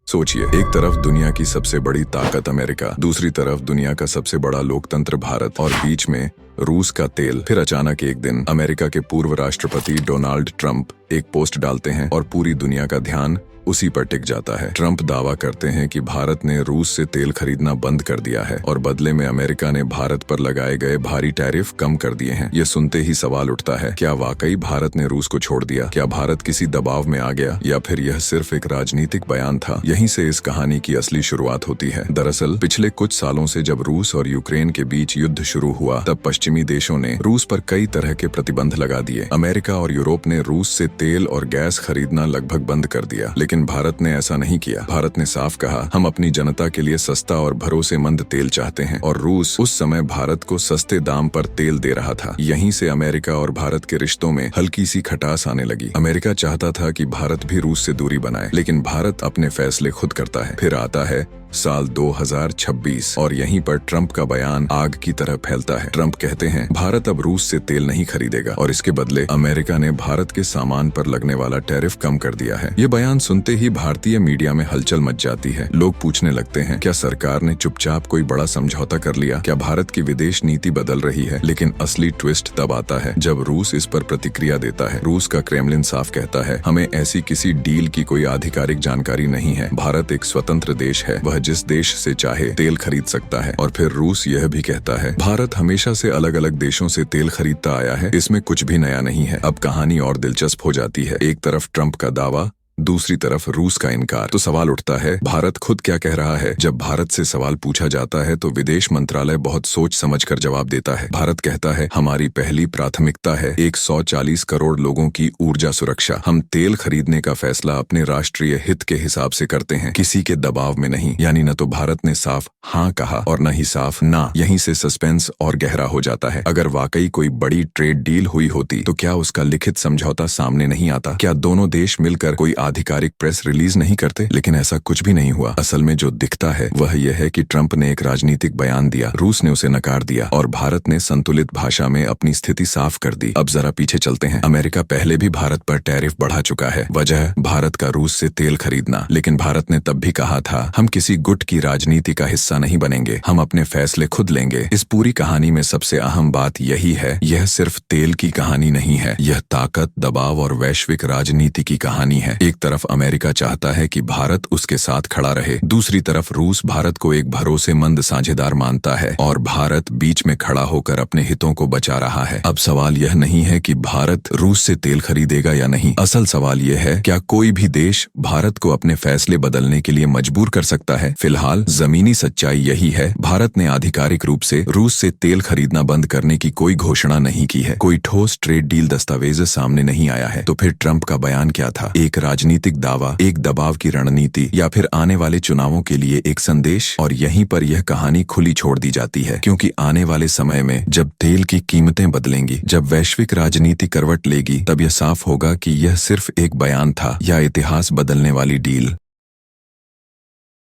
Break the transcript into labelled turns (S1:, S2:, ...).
S1: सोचिए, एक तरफ दुनिया की सबसे बड़ी ताकत अमेरिका, दूसरी तरफ दुनिया का सबसे बड़ा लोकतंत्र भारत और बीच में रूस का तेल। फिर अचानक एक दिन अमेरिका के पूर्व राष्ट्रपति डोनाल्ड ट्रंप एक पोस्ट डालते हैं और पूरी दुनिया का ध्यान उसी पर टिक जाता है। ट्रंप दावा करते हैं कि भारत ने रूस से तेल खरीदना बंद कर दिया है और बदले में अमेरिका ने भारत पर लगाए गए भारी टैरिफ कम कर दिए हैं। ये सुनते ही सवाल उठता है, क्या वाकई भारत ने रूस को छोड़ दिया? क्या भारत किसी दबाव में आ गया या फिर यह सिर्फ एक राजनीतिक बयान था? यहीं से इस कहानी की असली शुरुआत होती है। दरअसल पिछले कुछ सालों से जब रूस और यूक्रेन के बीच युद्ध शुरू हुआ, तब पश्चिमी देशों ने रूस पर कई तरह के प्रतिबंध लगा दिए। अमेरिका और यूरोप ने रूस से तेल और गैस खरीदना लगभग बंद कर दिया, लेकिन भारत ने ऐसा नहीं किया। भारत ने साफ कहा, हम अपनी जनता के लिए सस्ता और भरोसेमंद तेल चाहते हैं, और रूस उस समय भारत को सस्ते दाम पर तेल दे रहा था। यहीं से अमेरिका और भारत के रिश्तों में हल्की सी खटास आने लगी। अमेरिका चाहता था कि भारत भी रूस से दूरी बनाए, लेकिन भारत अपने फैसले खुद करता है। फिर आता है साल 2026 और यहीं पर ट्रंप का बयान आग की तरह फैलता है। ट्रंप कहते हैं, भारत अब रूस से तेल नहीं खरीदेगा और इसके बदले अमेरिका ने भारत के सामान पर लगने वाला टैरिफ कम कर दिया है। ये बयान सुनते ही भारतीय मीडिया में हलचल मच जाती है। लोग पूछने लगते हैं, क्या सरकार ने चुपचाप कोई बड़ा समझौता कर लिया? क्या भारत की विदेश नीति बदल रही है? लेकिन असली ट्विस्ट तब आता है जब रूस इस पर प्रतिक्रिया देता है। रूस का क्रेमलिन साफ कहता है, हमें ऐसी किसी डील की कोई आधिकारिक जानकारी नहीं है। भारत एक स्वतंत्र देश है, वह जिस देश से चाहे तेल खरीद सकता है। और फिर रूस यह भी कहता है, भारत हमेशा से अलग अलग देशों से तेल खरीदता आया है, इसमें कुछ भी नया नहीं है। अब कहानी और दिलचस्प हो जाती है। एक तरफ ट्रंप का दावा, दूसरी तरफ रूस का इनकार। तो सवाल उठता है, भारत खुद क्या कह रहा है? जब भारत से सवाल पूछा जाता है तो विदेश मंत्रालय बहुत सोच समझकर जवाब देता है। भारत कहता है, हमारी पहली प्राथमिकता है 140 करोड़ लोगों की ऊर्जा सुरक्षा। हम तेल खरीदने का फैसला अपने राष्ट्रीय हित के हिसाब से करते हैं, किसी के दबाव में नहीं। यानी न तो भारत ने साफ हाँ कहा और न ही साफ ना। यहीं से सस्पेंस और गहरा हो जाता है। अगर वाकई कोई बड़ी ट्रेड डील हुई होती तो क्या उसका लिखित समझौता सामने नहीं आता? क्या दोनों देश मिलकर कोई आधिकारिक प्रेस रिलीज नहीं करते? लेकिन ऐसा कुछ भी नहीं हुआ। असल में जो दिखता है वह यह है कि ट्रंप ने एक राजनीतिक बयान दिया, रूस ने उसे नकार दिया और भारत ने संतुलित भाषा में अपनी स्थिति साफ कर दी। अब जरा पीछे चलते हैं। अमेरिका पहले भी भारत पर टैरिफ बढ़ा चुका है, वजह भारत का रूस से तेल खरीदना। लेकिन भारत ने तब भी कहा था, हम किसी गुट की राजनीति का हिस्सा नहीं बनेंगे, हम अपने फैसले खुद लेंगे। इस पूरी कहानी में सबसे अहम बात यही है, यह सिर्फ तेल की कहानी नहीं है, यह ताकत, दबाव और वैश्विक राजनीति की कहानी है। एक तरफ अमेरिका चाहता है कि भारत उसके साथ खड़ा रहे, दूसरी तरफ रूस भारत को एक भरोसेमंद साझेदार मानता है और भारत बीच में खड़ा होकर अपने हितों को बचा रहा है। अब सवाल यह नहीं है कि भारत रूस से तेल खरीदेगा या नहीं, असल सवाल यह है, क्या कोई भी देश भारत को अपने फैसले बदलने के लिए मजबूर कर सकता है? फिलहाल जमीनी सच्चाई यही है, भारत ने आधिकारिक रूप से रूस से तेल खरीदना बंद करने की कोई घोषणा नहीं की है, कोई ठोस ट्रेड डील दस्तावेज सामने नहीं आया है। तो फिर ट्रंप का बयान क्या था? एक राजनीतिक दावा, एक दबाव की रणनीति, या फिर आने वाले चुनावों के लिए एक संदेश? और यहीं पर यह कहानी खुली छोड़ दी जाती है, क्योंकि आने वाले समय में जब तेल की कीमतें बदलेंगी, जब वैश्विक राजनीति करवट लेगी, तब यह साफ होगा कि यह सिर्फ एक बयान था या इतिहास बदलने वाली डील।